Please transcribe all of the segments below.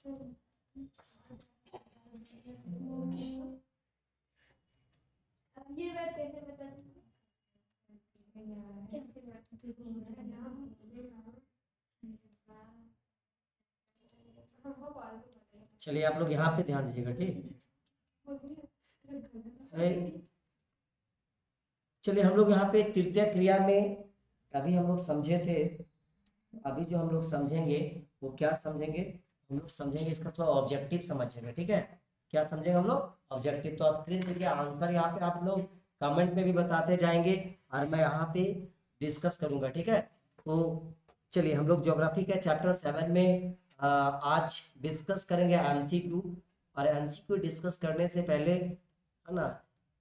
ये बात कैसे बता? चलिए आप लोग यहाँ पे ध्यान दीजिएगा, ठीक। चलिए हम लोग यहाँ पे तृतीय क्रिया में अभी हम लोग समझे थे, अभी जो हम लोग समझेंगे वो क्या समझेंगे, हम लोग समझेंगे इसका थोड़ा ऑब्जेक्टिव समझेंगे, ठीक है। क्या समझेंगे हम लोग? ऑब्जेक्टिव। तो स्क्रीन देखिए, आंसर यहाँ पे आप लोग कमेंट में भी बताते जाएंगे और मैं यहाँ पे डिस्कस करूंगा, ठीक है। तो चलिए हम लोग ज्योग्राफी के चैप्टर 7 में आज डिस्कस करेंगे एमसीक्यू। और एमसीक्यू डिस्कस करने से पहले, है ना,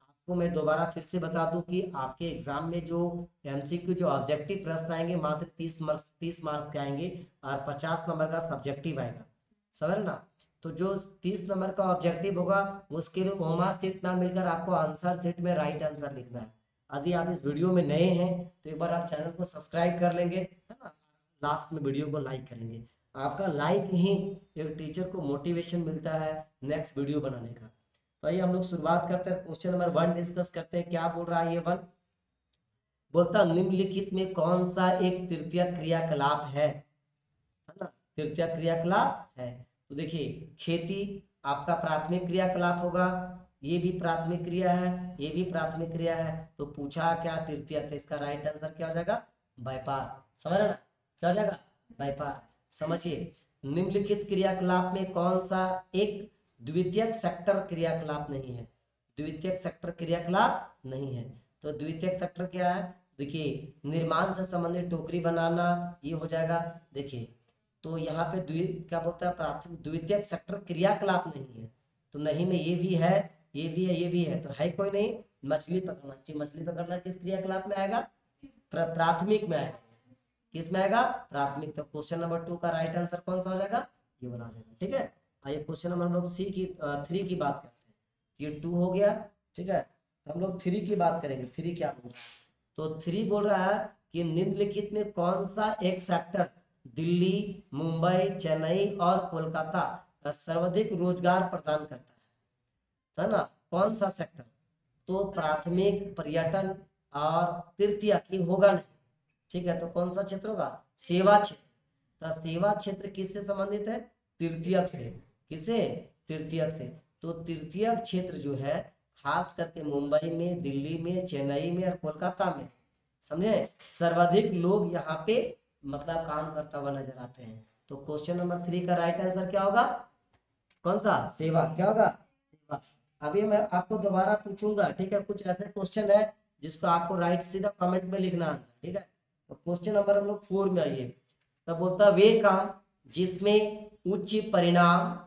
आपको मैं दोबारा फिर से बता दूं कि आपके एग्जाम में जो एमसीक्यू जो ऑब्जेक्टिव प्रश्न आएंगे मात्र 30 मार्क्स के आएंगे और 50 नंबर का सब्जेक्टिव आएगा, समझ ना। तो जो 30 नंबर का ऑब्जेक्टिव होगा उसके लिए ओमा सीट ना मिलकर आपको आंसर सीट में राइट आंसर लिखना है। यदि आप इस वीडियो में नए हैं तो एक बार आप चैनल को सब्सक्राइब कर लेंगे, है ना, लास्ट में वीडियो को लाइक करेंगे। आपका लाइक ही एक टीचर को मोटिवेशन मिलता है नेक्स्ट वीडियो बनाने का। तो आइए हम लोग शुरुआत करते हैं, क्वेश्चन नंबर 1 डिस्कस करते हैं। क्या बोल रहा है ये 1? बोलता निम्नलिखित में कौन सा एक तृतीय क्रियाकलाप है ना, तृतीय क्रियाकलाप है। तो देखिए खेती आपका प्राथमिक क्रियाकलाप होगा, ये भी प्राथमिक क्रिया है, ये भी प्राथमिक क्रिया है। तो पूछा क्या तृतीय, तो इसका राइट आंसर क्या हो जाएगा? व्यापार। समझ रहे ना, क्या हो जाएगा? व्यापार। समझिए निम्नलिखित क्रियाकलाप में कौन सा एक द्वितीयक सेक्टर क्रियाकलाप नहीं है? द्वितीयक सेक्टर क्रियाकलाप नहीं है। तो द्वितीयक सेक्टर क्या है? देखिए निर्माण से संबंधित टोकरी बनाना, ये हो जाएगा। देखिए तो यहाँ पे क्या बोलता है, प्राथमिक द्वितीयक सेक्टर क्रियाकलाप नहीं है। तो नहीं में ये भी है, ये भी है, ये भी है, तो है कोई नहीं। मछली पकड़ना चाहिए, मछली पकड़ना किस क्रियाकलाप में आएगा? प्राथमिक में आएगा। किस में आएगा? प्राथमिक। तो क्वेश्चन नंबर 2 का राइट आंसर कौन सा हो जाएगा? ये बना जाएगा, ठीक है। आइए क्वेश्चन नंबर हम लोग 3 की बात करते हैं। ये 2 हो गया, ठीक है। हम लोग 3 की बात करेंगे। 3 क्या बोल रहा है? तो 3 बोल रहा है कि निम्नलिखित में कौन सा एक सेक्टर दिल्ली, मुंबई, चेन्नई और कोलकाता का सर्वाधिक रोजगार प्रदान करता है ना? कौन सा सेक्टर? तो प्राथमिक, पर्यटन और तृतीय की होगा नहीं, ठीक है। तो कौन सा क्षेत्र होगा? सेवा क्षेत्र। तो सेवा क्षेत्र किससे संबंधित है? तृतीयक से। किससे? तृतीयक से। तो तृतीयक क्षेत्र जो है खास करके मुंबई में, दिल्ली में, चेन्नई में और कोलकाता में, समझे, सर्वाधिक लोग यहाँ पे मतलब काम करता हुआ नजर आते हैं। तो क्वेश्चन नंबर 3 का राइट आंसर क्या होगा? कौन सा? सेवा। क्या होगा? सेवा। अभी मैं आपको दोबारा पूछूंगा, ठीक है, कुछ ऐसे क्वेश्चन है जिसको आपको राइट सीधा कमेंट में लिखना आंसर, ठीक है। तो क्वेश्चन नंबर हम लोग 4 में आइए। तब बोलता वे काम जिसमें उच्च परिणाम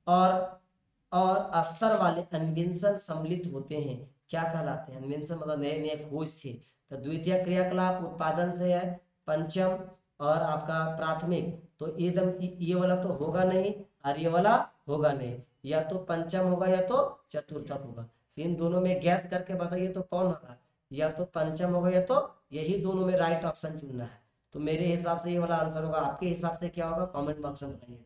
और स्तर वाले अन्वेषण सम्मिलित होते हैं क्या कहलाते हैं? अन्वेषण मतलब नए नए खोज से। तो द्वितीय क्रियाकलाप उत्पादन से है, पंचम और आपका प्राथमिक। तो एकदम ये वाला तो होगा नहीं और ये वाला होगा नहीं, या तो पंचम होगा या तो चतुर्थक होगा। इन दोनों में गैस करके बताइए तो कौन होगा? या तो पंचम होगा या तो, यही दोनों में राइट ऑप्शन चुनना है। तो मेरे हिसाब से ये वाला आंसर होगा। आपके हिसाब से क्या होगा? कमेंट बॉक्स में बताइए,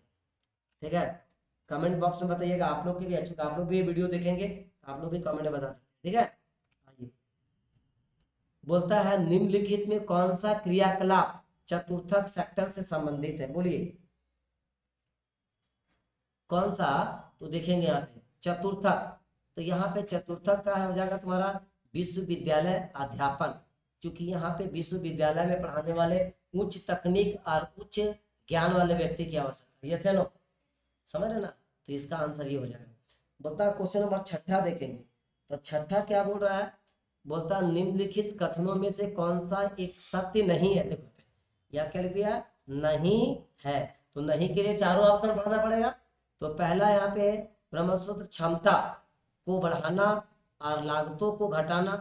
ठीक है। कमेंट बॉक्स में बताइएगा। आप लोग की भी अच्छी, आप लोग भी ये वीडियो देखेंगे, आप लोग भी कमेंट में बता सकते हैं, ठीक है। आइए बोलता है निम्नलिखित में कौन सा क्रियाकलाप चतुर्थक सेक्टर से संबंधित है? बोलिए कौन सा? तो देखेंगे यहाँ पे चतुर्थक। तो यहाँ पे चतुर्थक का हो जाएगा तुम्हारा विश्वविद्यालय अध्यापन, क्योंकि यहाँ पे विश्वविद्यालय में पढ़ाने वाले उच्च तकनीक और उच्च ज्ञान वाले व्यक्ति की आवश्यकता है। यस या नो? समझ रहे ना? तो इसका आंसर ये हो जाएगा। बोलता है क्वेश्चन नंबर 6 देखेंगे। तो 6 क्या बोल रहा है? बोलता निम्नलिखित कथनों में से कौन सा एक सत्य नहीं है? देखो या क्या लिख दिया? नहीं है। तो नहीं के लिए चारों ऑप्शन पढ़ना पड़ेगा। तो पहला यहाँ पे ब्रह्मसूत्र क्षमता को बढ़ाना और लागतों को घटाना,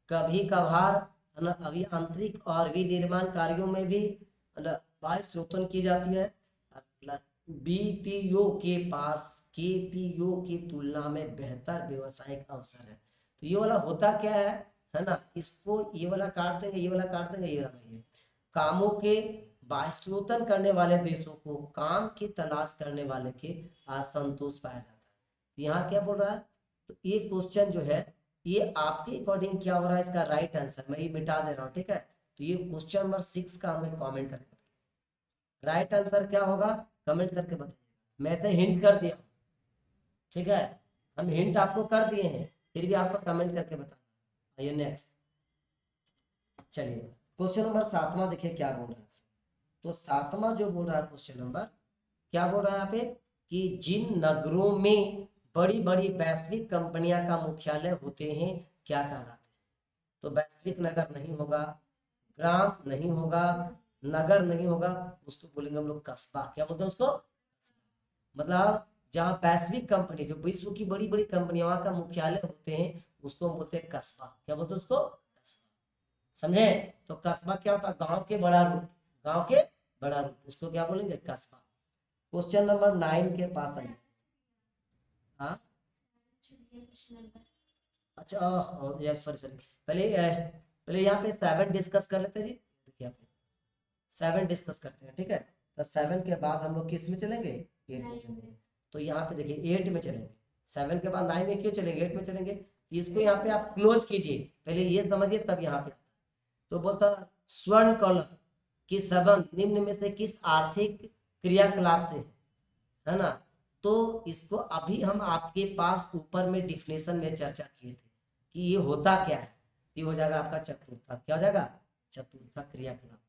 कभी कभार अभियांत्रिक और विनिर्माण कार्यों में भी वायु स्रोतन की जाती है। बीपीओ के पास केपीओ की तुलना में बेहतर व्यवसायिक अवसर है। तो ये वाला होता क्या है ना, इसको ये वाला काट देंगे, ये वाला काट देंगे, ये वाला नहीं है। कामों के बाह्यस्रोतन करने वाले देशों को काम की तलाश करने वाले के असंतोष पाया जाता है। यहाँ क्या बोल रहा है, तो ये क्वेश्चन जो है ये आपके अकॉर्डिंग क्या हो रहा है, इसका राइट आंसर मैं ये मिटा दे रहा हूँ, ठीक है। तो ये क्वेश्चन नंबर 6 का हमें कमेंट करके राइट आंसर क्या होगा कमेंट करके बताइए। मैं इसे हिंट कर दिया, ठीक है, हम हिंट आपको कर दिए हैं, फिर भी आपको कमेंट करके बताना। आइए नेक्स्ट, चलिए क्वेश्चन नंबर 7वां देखिए क्या बोल रहा है। तो 7वां जो बोल रहा है क्वेश्चन नंबर क्या बोल रहा है यहाँ पे, कि जिन नगरों में बड़ी बड़ी वैश्विक कंपनियां का मुख्यालय होते हैं क्या कहलाते हैं। तो वैश्विक नगर नहीं होगा, ग्राम नहीं होगा, नगर नहीं होगा, उसको बोलेंगे हम लोग कस्बा। क्या बोलते हैं उसको, मतलब जहाँ वैश्विक कंपनी जो विश्व की बड़ी बड़ी कंपनियां वहां का मुख्यालय होते हैं उसको हम बोलते हैं कस्बा। क्या बोलते हैं उसको, समझे। तो कस्बा क्या होता है, गांव के बड़ा रूप, गांव के बड़ा रूप, उसको क्या बोलेंगे कस्बा। क्वेश्चन नंबर 9 के पास आइए। हाँ अच्छा सॉरी सॉरी, पहले यहाँ पे 7 डिस्कस कर लेते हैं जी। देखिए यहाँ पे 7 डिस्कस करते हैं, ठीक है। तो 7 के बाद हम लोग किस में चलेंगे, 8 में चलेंगे। तो यहाँ पे देखिए 8 में चलेंगे, 7 के बाद 9 में क्यों चलेंगे, 8 में चलेंगे। इसको यहाँ पे आप क्लोज कीजिए, पहले ये समझिए तब यहाँ पे। तो बोलता स्वर्ण कॉलम की संबंध निम्न में से किस आर्थिक क्रियाकलाप से, है ना। तो इसको अभी हम आपके पास ऊपर में डिफिनेशन में चर्चा किए थे कि ये होता क्या है। ये हो जाएगा आपका चतुर्था, क्या हो जाएगा, चतुर्था क्रियाकलाप।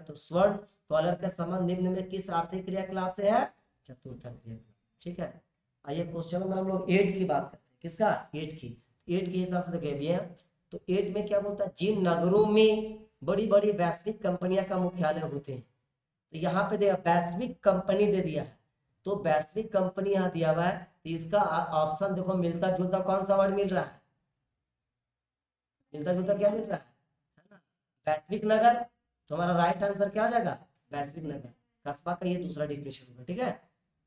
तो स्वर्ण कॉलर का संबंध निम्न में किस आर्थिक क्रियाकलाप से है, चतुर्था क्रियाकलाप, ठीक है। आइए क्वेश्चन नंबर हम लोग 8 की बात करते हैं, किसका, 8 की। 8 के हिसाब से देखिए भैया, तो 8 में क्या बोलता है, जिन नगरों में बड़ी बड़ी वैश्विक कंपनियां का मुख्यालय होते हैं। तो यहाँ पे देखा वैश्विक कंपनी दे दिया है, तो वैश्विक कंपनी यहाँ दिया हुआ है, तो इसका ऑप्शन देखो मिलता जुलता कौन सा वर्ड मिल रहा है, मिलता जुलता क्या मिल रहा है ना, वैश्विक नगर। तो हमारा राइट आंसर क्या हो जाएगा, वैश्विक नगर। कस्बा का ये दूसरा डिफिनेशन होगा, ठीक है।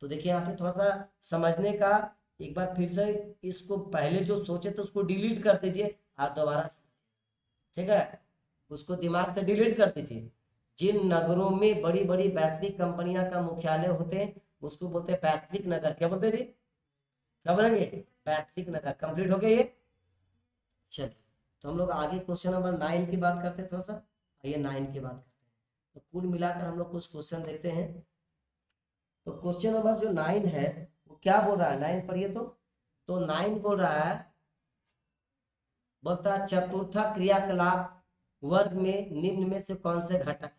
तो देखिए यहाँ पे थोड़ा सा समझने का, एक बार फिर से इसको पहले जो सोचे तो उसको डिलीट कर दीजिए और दोबारा, ठीक है, उसको दिमाग से डिलीट कर दीजिए। जिन नगरों में बड़ी बड़ी वैश्विक कंपनियां का मुख्यालय होते हैं उसको बोलते हैं वैश्विक नगर। क्या बोलते हैं जी, क्या बोलेंगे, वैश्विक नगर। कंप्लीट हो गया ये, चलिए। तो हम लोग आगे क्वेश्चन नंबर 9 की बात करते हैं थोड़ा सा। आइए 9 की बात करते हैं। तो कुल मिलाकर हम लोग कुछ क्वेश्चन देखते हैं। तो क्वेश्चन नंबर जो 9 है वो क्या बोल रहा है, 9 पढ़िए। तो 9 बोल रहा है, बोलता है चतुर्था क्रियाकलाप वर्ग में निम्न में से कौन से घटक है।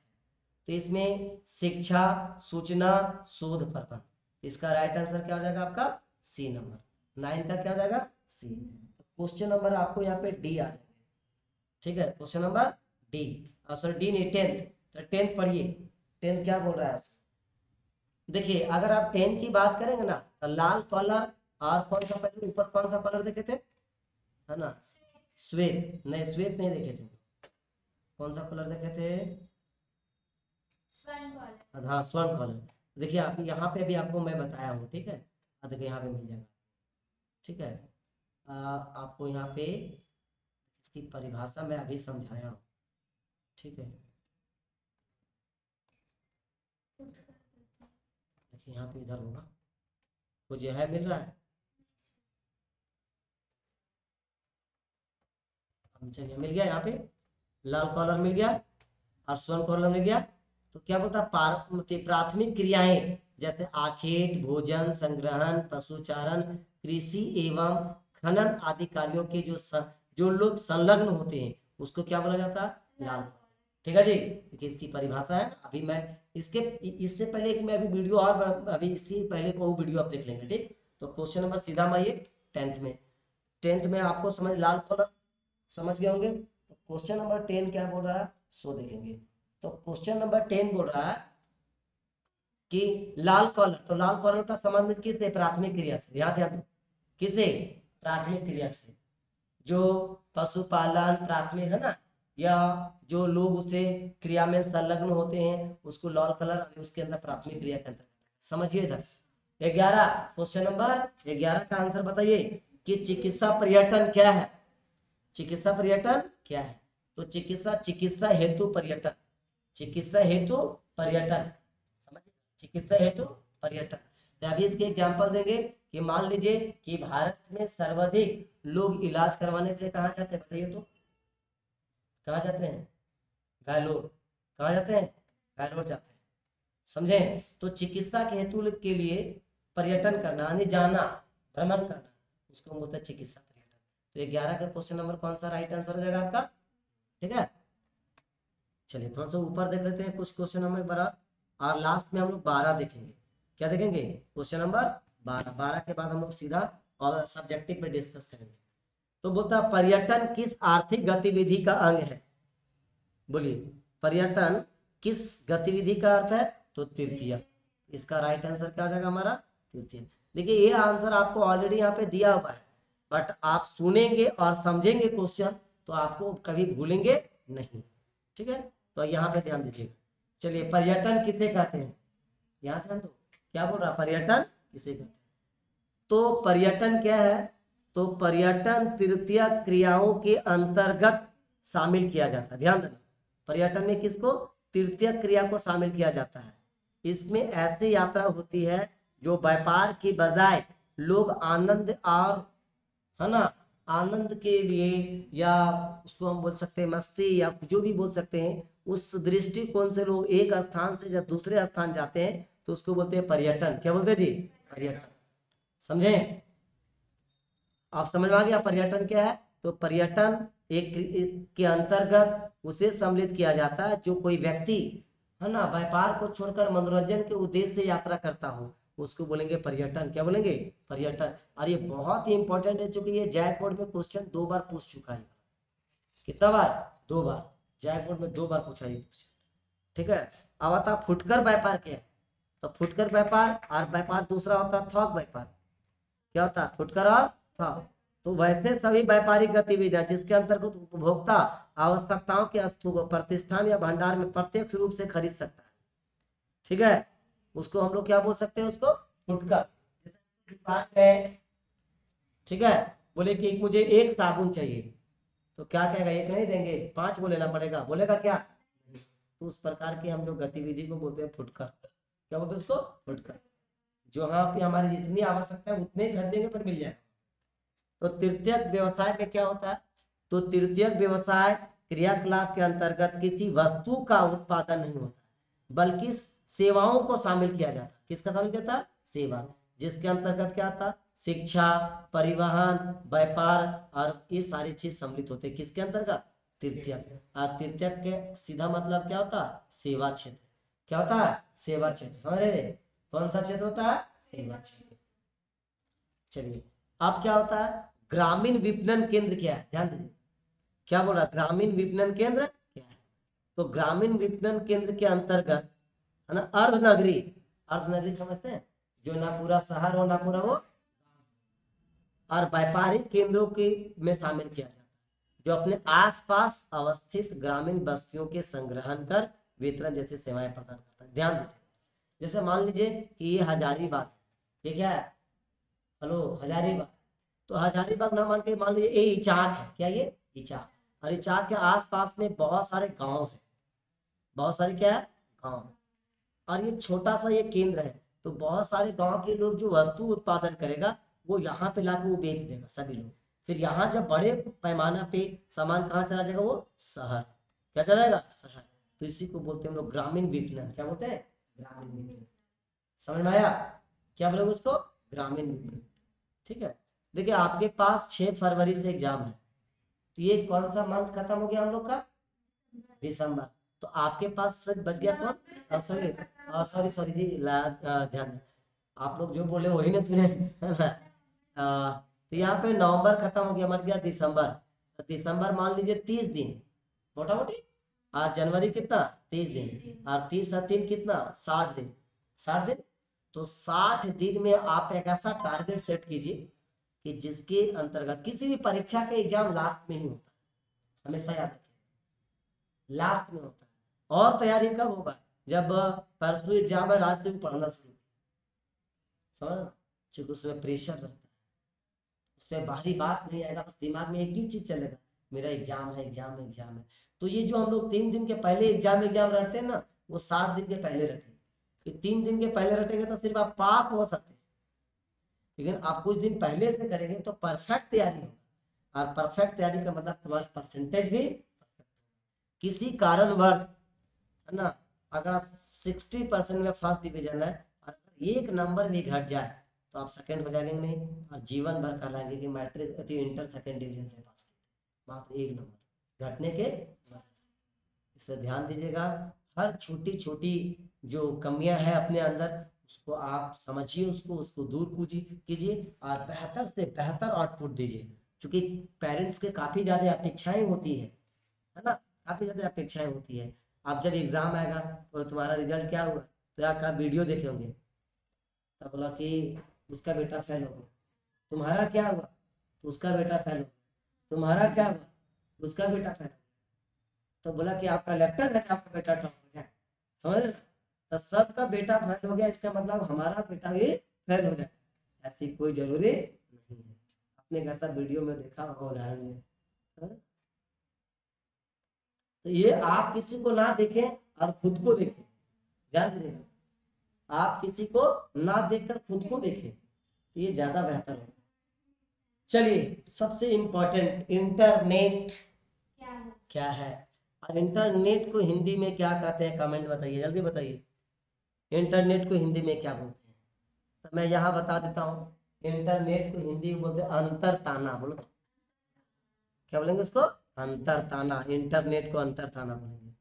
तो इसमें शिक्षा, सूचना, शोध प्रबंध, इसका राइट आंसर क्या हो जाएगा आपका, सी नंबर। 9 का क्या हो जाएगा, सी। क्वेश्चन नंबर आपको यहाँ पे डी आ जाएगा, ठीक है। Question number D, sorry D नहीं 10th। तो 10th पढ़िए, 10th क्या बोल रहा है। देखिए अगर आप 10 की बात करेंगे ना, तो लाल कलर और कौन सा, पहले ऊपर कौन सा कलर देखे थे, है ना, श्वेत नहीं, श्वेत नहीं देखे थे, कौन सा कलर देखे थे, हाँ स्वर्ण कलर। देखिए आप यहाँ पे भी आपको मैं बताया हूँ, ठीक है। देखिए यहाँ पे मिल जाएगा, ठीक है। आपको यहाँ पे इसकी परिभाषा मैं अभी समझाया हूँ, ठीक है। देखिए यहाँ पे इधर होगा, मुझे है मिल रहा है, चलिए मिल गया। यहाँ पे लाल कॉलर मिल गया और स्वर्ण कॉलर मिल गया। तो क्या बोलता है, प्राथमिक क्रियाएं जैसे आखेट, भोजन, संग्रहण, पशुचारण, कृषि एवं खनन आदि कार्यों के जो लोग संलग्न होते हैं उसको क्या बोला जाता है, लाल। ठीक है जी। देखिए इसकी परिभाषा है, अभी मैं इससे पहले कि मैं अभी वीडियो और अभी इससे पहले को वीडियो आप देख लेंगे, ठीक। तो क्वेश्चन नंबर सीधा हम आइए 10th में आपको समझ लाल कलर समझ गए होंगे। तो क्वेश्चन नंबर 10 क्या बोल रहा है सो देखेंगे। तो क्वेश्चन नंबर 10 बोल रहा है कि लाल कॉलर, तो लाल कॉलर का संबंध किससे, प्राथमिक क्रिया से। याद है किसे, प्राथमिक क्रिया से। जो पशुपालन प्राथमिक है ना, या जो लोग उसे क्रिया में संलग्न होते हैं उसको लाल कलर उसके अंदर प्राथमिक क्रिया के अंतर्गत। समझिए इधर 11, क्वेश्चन नंबर 11 का आंसर बताइए कि चिकित्सा पर्यटन क्या है। चिकित्सा पर्यटन क्या है, तो चिकित्सा हेतु पर्यटन, चिकित्सा हेतु पर्यटन, समझ, चिकित्सा हेतु पर्यटन। तो अभी इसके एग्जाम्पल देंगे कि मान लीजिए कि भारत में सर्वाधिक लोग इलाज करवाने के लिए कहाँ जाते हैं, बताइए तो, कहाँ जाते हैं, वैलोर, कहाँ जाते हैं, वैलोर जाते हैं, समझे। तो चिकित्सा के हेतु के लिए पर्यटन करना यानी जाना, भ्रमण करना, उसको बोलते हैं चिकित्सा पर्यटन। तो 11 का क्वेश्चन नंबर कौन सा राइट आंसर हो जाएगा आपका, ठीक है। चलिए थोड़ा सा ऊपर देख लेते हैं कुछ क्वेश्चन नंबर 12, और लास्ट में हम लोग 12 देखेंगे। क्या देखेंगे, क्वेश्चन नंबर 12। 12 के बाद हम लोग सीधा और सब्जेक्टिव पे डिस्कस करेंगे। तो बोलता है पर्यटन किस आर्थिक गतिविधि का अंग है, बोलिए पर्यटन किस गतिविधि का अर्थ है, तो तृतीय। इसका राइट आंसर क्या हो जाएगा हमारा, तृतीय। देखिए ये आंसर आपको ऑलरेडी यहाँ पे दिया हुआ है, बट आप सुनेंगे और समझेंगे क्वेश्चन तो आपको कभी भूलेंगे नहीं, ठीक है। तो यहाँ पे ध्यान दीजिएगा। चलिए पर्यटन किसे कहते हैं, यहाँ ध्यान दो, क्या बोल रहा, पर्यटन किसे कहते हैं। तो पर्यटन क्या है, तो पर्यटन तृतीय क्रियाओं के अंतर्गत शामिल किया जाता है। ध्यान देना, पर्यटन में किसको, तृतीय क्रिया को शामिल किया जाता है। इसमें ऐसी यात्रा होती है जो व्यापार की बजाय लोग आनंद और, है ना, आनंद के लिए, या उसको हम बोल सकते हैं मस्ती, या जो भी बोल सकते हैं, उस दृष्टिकोण से लोग एक स्थान से जब दूसरे स्थान जाते हैं तो उसको बोलते हैं पर्यटन। क्या बोलते हैं जी, पर्यटन, समझे। आप समझ में आ गया पर्यटन क्या है। तो पर्यटन एक के अंतर्गत उसे सम्मिलित किया जाता है जो कोई व्यक्ति, है ना, व्यापार को छोड़कर मनोरंजन के उद्देश्य से यात्रा करता हो, उसको बोलेंगे पर्यटन। क्या बोलेंगे, पर्यटन। और ये बहुत ही इंपॉर्टेंट है क्योंकि ये जैक बोर्ड में क्वेश्चन 2 बार पूछ चुका है। कितना बार, 2 बार, जैक बोर्ड में 2 बार पूछा ये क्वेश्चन, ठीक है। अब आता फुटकर व्यापार क्या है, तो फुटकर व्यापार और व्यापार दूसरा होता है थोक व्यापार। क्या होता है, फुटकर और थोक। तो वैसे सभी व्यापारिक गतिविधियां जिसके अंतर्गत उपभोक्ता आवश्यकताओं के वस्तु को प्रतिष्ठान या भंडार में प्रत्यक्ष रूप से खरीद सकता है, ठीक है, उसको हम लोग क्या बोल सकते हैं, उसको फुटकर। दुकान है, ठीक है, बोले कि मुझे एक साबुन चाहिए, तो क्या कहेगा, एक नहीं देंगे, 5 को लेना पड़ेगा, बोलेगा क्या। तो उस प्रकार की हम लोग गतिविधि को बोलते हैं फुटकर। क्या बोलते हैं उसको, फुटकर। जो यहाँ पे हमारी जितनी आवश्यकता है उतने खरीदेंगे पर मिल जाएगा। तो तृतीयक व्यवसाय में क्या होता है, तो तृतीयक व्यवसाय क्रियाकलाप के अंतर्गत किसी वस्तु का उत्पादन नहीं होता, बल्कि सेवाओं को शामिल किया जाता। किसका शामिल किया जाता, सेवा, जिसके अंतर्गत क्या आता, शिक्षा, परिवहन, व्यापार और ये सारी चीज सम्मिलित होते हैं। किसके अंतर्गत, तृतीयक। तृतीयक के सीधा मतलब क्या होता है, सेवा क्षेत्र। क्या होता है, सेवा क्षेत्र, समझ रहे, कौन सा क्षेत्र होता है, सेवा क्षेत्र। चलिए अब क्या होता है, ग्रामीण विपणन केंद्र क्या है, ध्यान दीजिए, क्या बोला, ग्रामीण विपणन केंद्र क्या है। तो ग्रामीण विपणन केंद्र के अंतर्गत, है ना, अर्धनगरी, अर्धनगरी समझते हैं, जो ना पूरा शहर हो ना पूरा वो, और व्यापारिक केंद्रों के में शामिल किया जाता है जो अपने आसपास अवस्थित ग्रामीण बस्तियों के संग्रहण कर वितरण जैसी सेवाएं प्रदान करता है। ध्यान दीजिए, जैसे मान लीजिए कि ये हजारीबाग, ये क्या है, हेलो हजारीबाग, तो हजारीबाग ना मान के, मान लीजिए ये इचाक है, क्या ये इचाक, और इचाक के आसपास में बहुत सारे गांव है, बहुत सारे क्या है, गांव, और ये छोटा सा ये केंद्र है। तो बहुत सारे गांव के लोग जो वस्तु उत्पादन करेगा वो यहाँ पे लाके वो बेच देगा सभी लोग। फिर यहाँ जब बड़े पैमाना पे सामान कहाँ चला जाएगा, वो शहर, क्या चला जाएगा, शहर। तो इसी को बोलते हैं हम लोग ग्रामीण विपणन। क्या बोलते हैं, ग्रामीण विपणन। समझ में आया, क्या बोलेंगे उसको, ग्रामीण विपणन, ठीक है। देखिए आपके पास 6 फरवरी से एग्जाम है, तो ये कौन सा मंथ खत्म हो गया हम लोग का, दिसंबर। तो आपके पास सिर्फ बच गया कौन, सॉरी सॉरी सॉरी जी, ध्यान, आप लोग जो बोले वही ना सुने तो यहाँ पे नवंबर खत्म हो गया, मर गया दिसंबर। तो दिसंबर मान लीजिए 30 दिन मोटा मोटी, आज जनवरी कितना, 30 दिन, और 30 और 3 कितना, 60 दिन, 60 दिन। तो 60 दिन में आप एक ऐसा टारगेट सेट कीजिए कि जिसके अंतर्गत किसी भी परीक्षा के एग्जाम लास्ट में ही होता है, हमेशा याद रखिए, लास्ट में होता है। और तैयारी कब होगा, जब परसों एग्जाम है, रात से पढ़ना शुरू, समझ, क्योंकि उसमें प्रेशर रहता है, उसमें बाहरी बात नहीं आएगा, बस दिमाग में एक ही चीज चलेगा मेरा एग्जाम है, एग्जाम है, एग्जाम है। तो ये जो हम लोग 3 दिन के पहले एग्जाम रटते हैं ना, वो 60 दिन के पहले रटें। तो 3 दिन के पहले रटेंगे तो सिर्फ आप पास हो सकते हैं, लेकिन आप कुछ दिन पहले से करेंगे तो परफेक्ट तैयारी होगा। और परफेक्ट तैयारी का मतलब तुम्हारा परसेंटेज भी किसी कारणवश, है ना, अगर 60% में फर्स्ट डिवीजन है और 1 नंबर भी घट जाए तो आप सेकंड हो जाएंगे नहीं, और जीवन भर कहलाएंगे कि मैट्रिक इंटर सेकंड डिवीजन से पास किया, मात्र 1 नंबर घटने के वजह से। इसलिए ध्यान दीजिएगा, हर छोटी छोटी जो कमियां हैं अपने अंदर, उसको आप समझिए, उसको दूर कीजिए और बेहतर से बेहतर आउटपुट दीजिए। क्योंकि पेरेंट्स के काफी ज्यादा अपेक्षाएं होती है ना, काफी ज्यादा अपेक्षाएं होती है। अब जब एग्जाम आएगा तो तुम्हारा रिजल्ट क्या हुआ, तो क्या वीडियो देखे होंगे, तब बोला कि उसका बेटा फेल हो गया, तुम्हारा क्या हुआ, तो उसका बेटा फेल हो गया, तुम्हारा क्या हुआ, उसका बेटा फेल हो गया, तो बोला कि आपका लेफ्टर है, आपका बेटा टॉप हो गया। समझ रहे ना, तो सबका बेटा फेल हो गया, इसका मतलब हमारा बेटा भी फेल हो जाए, ऐसी कोई जरूरी नहीं है। आपने कैसा वीडियो में देखा होगा उदाहरण में। तो ये आप किसी को ना देखें और खुद को देखें, ध्यान दीजिएगा, आप किसी को ना देखकर खुद को देखें तो ये ज्यादा बेहतर होगा। चलिए, सबसे इंपॉर्टेंट, इंटरनेट क्या है और इंटरनेट को हिंदी में क्या कहते हैं, कमेंट बताइए, जल्दी बताइए। इंटरनेट को हिंदी में क्या बोलते हैं, तो मैं यहाँ बता देता हूँ। इंटरनेट को हिंदी में बोलते हैं अंतरताना। बोलो तो क्या बोलेंगे इसको, अंतरताना। इंटरनेट को अंतरताना बोलेंगे।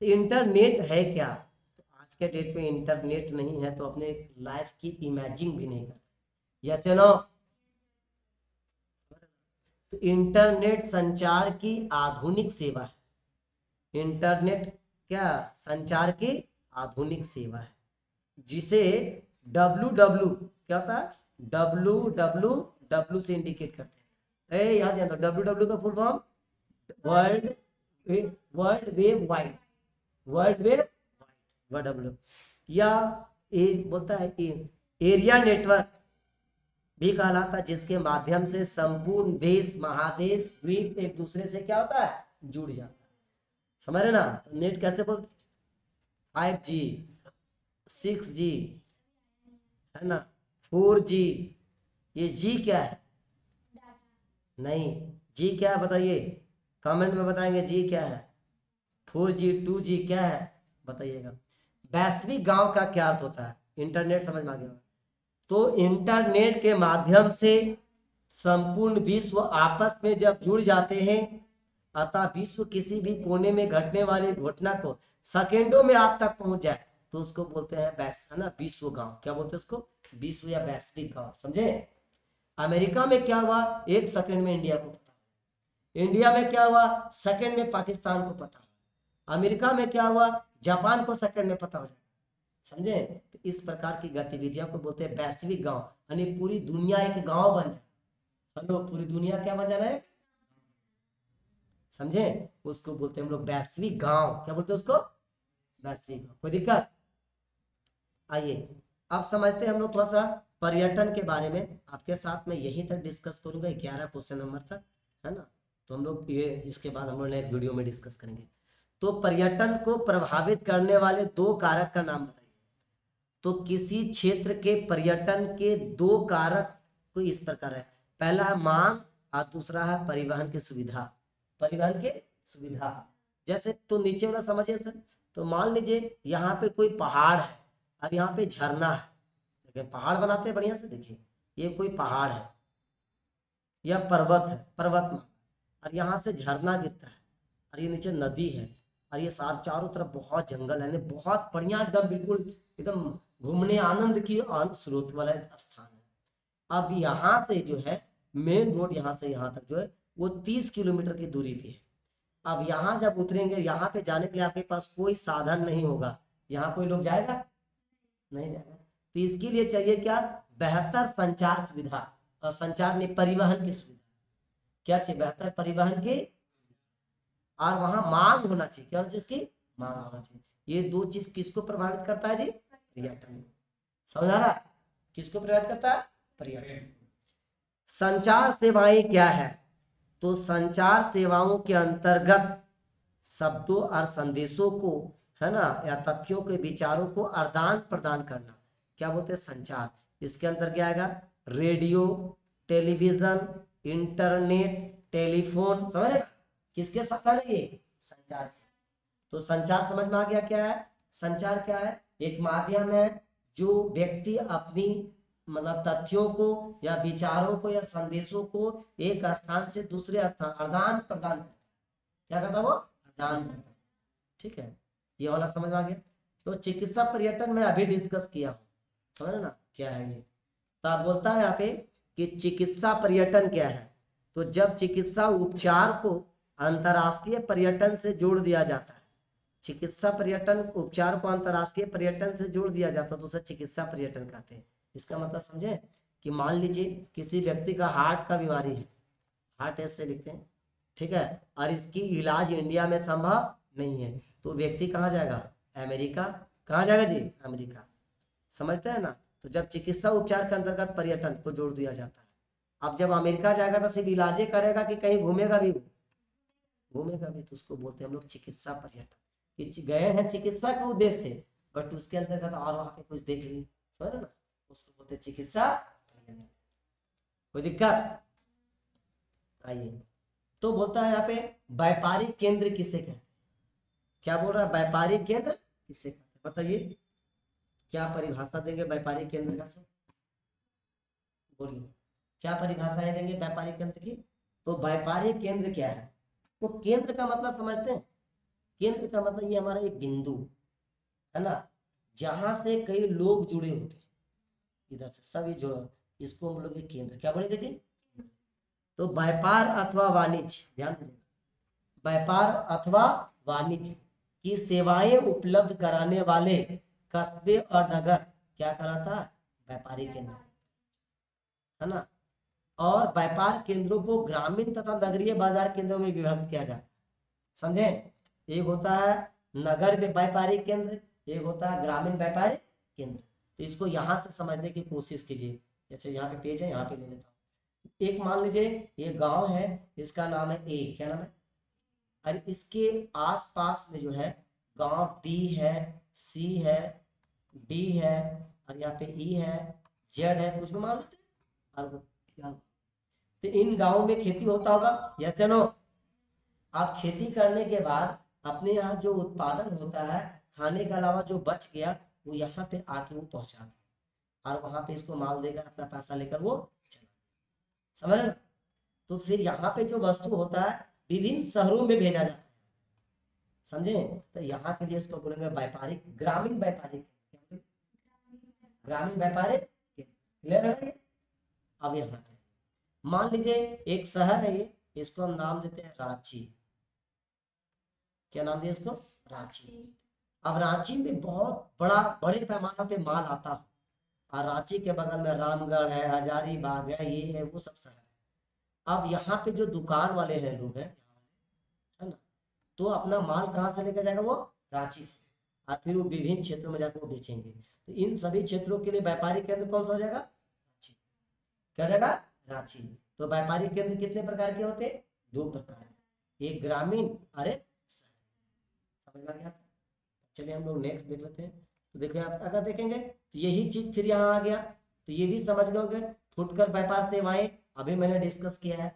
तो इंटरनेट है क्या, तो आज के डेट में इंटरनेट नहीं है तो अपने लाइफ की इमेजिन भी नहीं कर, यस या नो। तो इंटरनेट संचार की आधुनिक सेवा है। इंटरनेट क्या, संचार की आधुनिक सेवा है, जिसे www क्या होता है, www से इंडिकेट करते हैं। याद है, www का full form world web wide, world web wide, W, या बोलता है एरिया नेटवर्क भी कहलाता है, जिसके माध्यम से संपूर्ण देश, महादेश, द्वीप एक दूसरे से क्या होता है, जुड़ जाता है। समझ रहे ना, तो नेट कैसे बोलते, 5G, 6G, है ना, 4G। ये जी क्या है, नहीं, जी क्या है बताइए, कमेंट में बताएंगे जी क्या है। 4G 2G क्या है बताइएगा। वैश्विक गांव का क्या अर्थ होता है, इंटरनेट समझ में आ गया। तो इंटरनेट के माध्यम से संपूर्ण विश्व आपस में जब जुड़ जाते हैं, अतः विश्व किसी भी कोने में घटने वाली घटना को सेकेंडों में आप तक पहुंच जाए तो उसको बोलते हैं है ना, विश्व गांव। क्या बोलते हैं उसको, विश्व या वैश्विक गांव। समझे, अमेरिका में क्या हुआ, 1 सेकंड में इंडिया को पता, इंडिया में क्या हुआ, सेकंड में पाकिस्तान को पता, अमेरिका में क्या हुआ, जापान को सेकंड में पता हो जाए। समझे, तो इस प्रकार की गतिविधियों को बोलते हैं वैश्विक गांव, यानी पूरी दुनिया एक गांव बन जाए। हेलो, पूरी दुनिया क्या बन जाना है, समझे, उसको बोलते हैं हम लोग वैश्विक गांव। क्या बोलते हैं उसको, वैश्विक गांव। कोई दिक्कत, आइए अब समझते हैं हम लोग थोड़ा सा पर्यटन के बारे में। आपके साथ में यहीं तक डिस्कस करूंगा, 11 क्वेश्चन नंबर तक, है ना। तो हम लोग ये इसके बाद हम लोग नेक्स्ट वीडियो में डिस्कस करेंगे। तो पर्यटन को प्रभावित करने वाले 2 कारक का नाम बताइए। तो किसी क्षेत्र के पर्यटन के 2 कारक को इस प्रकार है, पहला है मांग और दूसरा है परिवहन की सुविधा। परिवहन की सुविधा जैसे, तो नीचे वाला समझिए सर, तो मान लीजिए यहाँ पे कोई पहाड़ है और यहाँ पे झरना है। देखिए पहाड़ बनाते हैं बढ़िया से, देखिए ये कोई पहाड़ है या पर्वत है, पर्वत, और यहाँ से झरना गिरता है और ये नीचे नदी है और ये चारों तरफ बहुत जंगल है, बहुत बढ़िया एकदम, बिल्कुल एकदम घूमने आनंद की स्रोत वाला स्थान है। अब यहाँ से जो है मेन रोड, यहाँ से यहाँ तक जो है वो 30 किलोमीटर की दूरी पे है। अब यहाँ जब उतरेंगे, यहाँ पे जाने के लिए आपके पास कोई साधन नहीं होगा, यहाँ कोई लोग जाएगा नहीं जाएगा। तो इसके लिए चाहिए क्या, बेहतर संचार सुविधा, और संचार नहीं, परिवहन की सुविधा। क्या चाहिए, बेहतर परिवहन की, और वहां मांग होना चाहिए। क्या होना चाहिए, इसकी मांग होना चाहिए। ये 2 चीज किसको प्रभावित करता है जी, पर्यटन। समझ आ रहा, किसको प्रभावित करता है, पर्यटन। संचार सेवाएं क्या है, तो संचार सेवाओं के अंतर्गत शब्दों और संदेशों को, है ना, या तथ्यों के विचारों को आदान प्रदान करना क्या बोलते हैं, संचार। इसके अंदर क्या आएगा, रेडियो, टेलीविजन, इंटरनेट, टेलीफोन, समझ रहे ना, किसके साथ है ये, संचार। तो संचार समझ में आ गया क्या है, संचार क्या है, एक माध्यम है जो व्यक्ति अपनी मतलब तथ्यों को या विचारों को या संदेशों को एक स्थान से दूसरे स्थान आदान प्रदान, क्या करता है वो, आदान प्रदान। ठीक है, ये वाला समझ में आ गया। तो चिकित्सा पर्यटन में अभी डिस्कस किया हूँ, समझ ना क्या है ये। तो आप बोलता है यहाँ पे कि चिकित्सा पर्यटन क्या है, तो जब चिकित्सा उपचार को अंतर्राष्ट्रीय पर्यटन से जोड़ दिया जाता है, चिकित्सा पर्यटन उपचार को अंतर्राष्ट्रीय पर्यटन से जोड़ दिया जाता है तो उसे चिकित्सा पर्यटन कहते हैं। इसका मतलब समझे कि मान लीजिए किसी व्यक्ति का हार्ट का बीमारी है, हार्ट ऐसे लिखते हैं, ठीक है, और इसकी इलाज इंडिया में संभव नहीं है, तो व्यक्ति कहाँ जाएगा, अमेरिका। कहाँ जाएगा जी, अमेरिका। समझते हैं ना। तो जब चिकित्सा उपचार के अंतर्गत पर्यटन को जोड़ दिया जाता है, अब जब अमेरिका जाएगा तो सिर्फ इलाजे करेगा कि कहीं घूमेगा भी, घूमेगा भी, तो उसको बोलते हैं हम लोग चिकित्सा पर्यटन। कि गए हैं चिकित्सा के उद्देश्य से, बट उसके अंतर्गत और वहां पे कुछ देख लिए, समझ ना, उसको बोलते हैं चिकित्सा पर्यटन। कोई दिक्कत, आइए। तो बोलता है यहाँ पे व्यापारिक केंद्र किसे कहते हैं, क्या बोल रहा है, व्यापारिक केंद्र किसे कहते हैं, बताइए क्या परिभाषा देंगे व्यापारिक केंद्र का, बोलिए क्या परिभाषा है देंगे व्यापारिक केंद्र की। तो व्यापारिक केंद्र क्या है, तो केंद्र का मतलब समझते हैं, केंद्र का मतलब ये हमारा एक बिंदु है ना, जहां से कई लोग जुड़े होते हैं, इधर से सभी जुड़े, इसको हम लोग केंद्र क्या बोलेंगे जी। तो व्यापार अथवा वाणिज्य, ध्यान दें, व्यापार अथवा वाणिज्य की सेवाएं उपलब्ध कराने वाले कस्बे और नगर क्या कराता है, व्यापारिक केंद्र, है ना। और व्यापार केंद्रों को ग्रामीण तथा नगरीय बाजार केंद्रों में विभक्त किया जाता है, समझे। एक होता है नगर में व्यापारिक केंद्र, एक होता है ग्रामीण व्यापारिक केंद्र। तो इसको यहाँ से समझने की कोशिश कीजिए। अच्छा यहाँ पे पेज है, यहाँ पे ले लेता हूँ। एक मान लीजिए ये गांव है, इसका नाम है ए, क्या नाम है, और इसके आसपास में जो है गांव बी है, सी है, डी है, और यहाँ पे ई है, जेड है, कुछ भी मान लेते हैं। और तो इन गांवों में खेती होता होगा, यस या नो। आप खेती करने के बाद अपने यहाँ जो उत्पादन होता है, खाने के अलावा जो बच गया वो यहाँ पे आके वो पहुंचा दे और वहां पे इसको माल देकर अपना पैसा लेकर वो चला, समझ ना। तो फिर यहाँ पे जो वस्तु होता है विभिन्न शहरों में भेजा जाता है, समझे। तो यहाँ के लिए इसको बोलेंगे व्यापारिक, ग्रामीण व्यापारिक, ग्रामीण व्यापारिक, क्लियर है। अब यहाँ पे मान लीजिए एक शहर है ये, इसको हम नाम देते हैं रांची, क्या नाम दिया इसको, रांची। अब रांची में बहुत बड़े पैमाने पे माल आता है, और रांची के बगल में रामगढ़ है, हजारीबाग है, ये है वो सब शहर है। अब यहाँ पे जो दुकान वाले हैं लोग हैं, है ना, तो अपना माल कहाँ से लेकर जाएगा वो, रांची से, और फिर वो विभिन्न क्षेत्रों में जाकर वो बेचेंगे। तो इन सभी क्षेत्रों के लिए व्यापारिक केंद्र कौन सा हो जाएगा, रांची, क्या जाएगा, रांची। तो व्यापारिक केंद्र कितने प्रकार के होते हैं, दो प्रकार, एक ग्रामीण और एक समझ में आ गया। चलिए हम लोग नेक्स्ट देख लेते हैं। तो देखो आप अगर देखेंगे तो यही चीज फिर यहाँ आ गया, तो ये भी समझ गए। फुटकर व्यापार सेवाएं अभी मैंने डिस्कस किया है।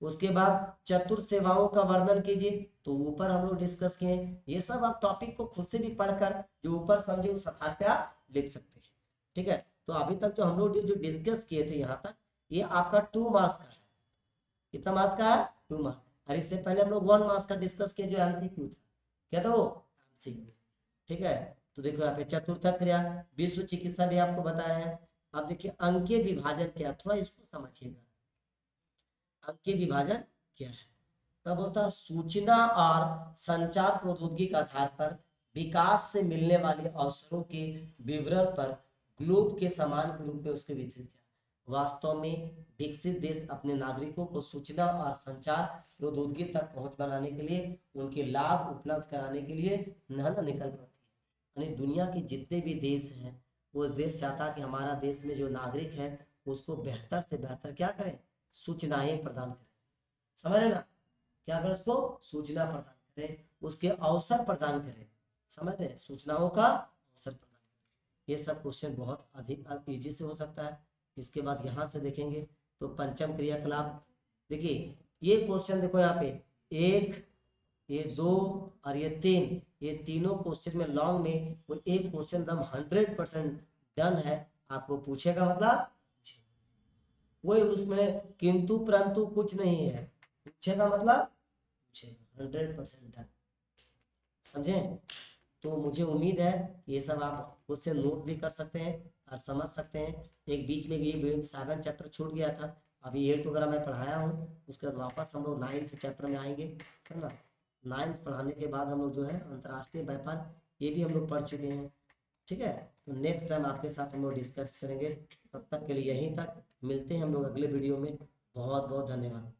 उसके बाद चतुर सेवाओं का वर्णन कीजिए, तो ऊपर हम लोग डिस्कस किए। ये सब आप टॉपिक को खुद से भी पढ़कर जो ऊपर समझे उस आधार पे आप लिख सकते हैं, ठीक है। तो अभी तक जो हम लोग जो डिस्कस किए थे यहाँ तक, ये आपका 2 मार्क्स का है। कितना मार्क्स का है, 2 मार्क्स। और इससे पहले हम लोग 1 मार्क्स का डिस्कस किए जो एमसीक्यू था, क्या था वो, एमसीक्यू, ठीक है। तो देखो यहाँ पे चतुर्थ क्रिया, विश्व चिकित्सा भी आपको बताया है। अब देखिए अंकीय विभाजन क्या, थोड़ा इसको समझिएगा। अंकीय विभाजन क्या है, तब बोलता है सूचना और संचार प्रौद्योगिकी के आधार पर विकास से मिलने वाले अवसरों के विवरण पर ग्लोब के समान के रूप में उसके वितरित किया। वास्तव में विकसित देश अपने नागरिकों को सूचना और संचार प्रौद्योगिकी तक पहुंच बनाने के लिए, उनके लाभ उपलब्ध कराने के लिए निकल पड़ती है। यानी दुनिया के जितने भी देश हैं, वो देश चाहता है कि हमारा देश में जो नागरिक है उसको बेहतर से बेहतर क्या करें, सूचनाएं प्रदान करें। समझ रहे ना, क्या करें, उसको सूचना प्रदान करें, उसके अवसर प्रदान करें, समझ रहे, सूचनाओं का अवसर प्रदान करें। ये सब क्वेश्चन बहुत अधिक इजी से हो सकता है। इसके बाद यहाँ से देखेंगे तो पंचम क्रियाकलाप, देखिए ये क्वेश्चन देखो यहाँ पे, एक, ये दो और ये तीन, ये तीनों क्वेश्चन में लॉन्ग में वो एक क्वेश्चन एकदम 100% डन है, आपको पूछेगा मतलब कोई उसमें किंतु परंतु कुछ नहीं है, पूछेगा मतलब पूछेगा 100% डन, समझे। तो मुझे उम्मीद है ये सब आप खुद से नोट भी कर सकते हैं और समझ सकते हैं। एक बीच में ये 7 चैप्टर छूट गया था, अभी 8 वगैरह मैं पढ़ाया हूँ, उसके बाद वापस हम लोग 9th चैप्टर में आएंगे, है ना। 9th पढ़ाने के बाद हम लोग जो है अंतर्राष्ट्रीय व्यापार ये भी हम लोग पढ़ चुके हैं, ठीक है। तो नेक्स्ट टाइम आपके साथ हम लोग डिस्कस करेंगे। तब तक के लिए यहीं तक, मिलते हैं हम लोग अगले वीडियो में। बहुत बहुत धन्यवाद।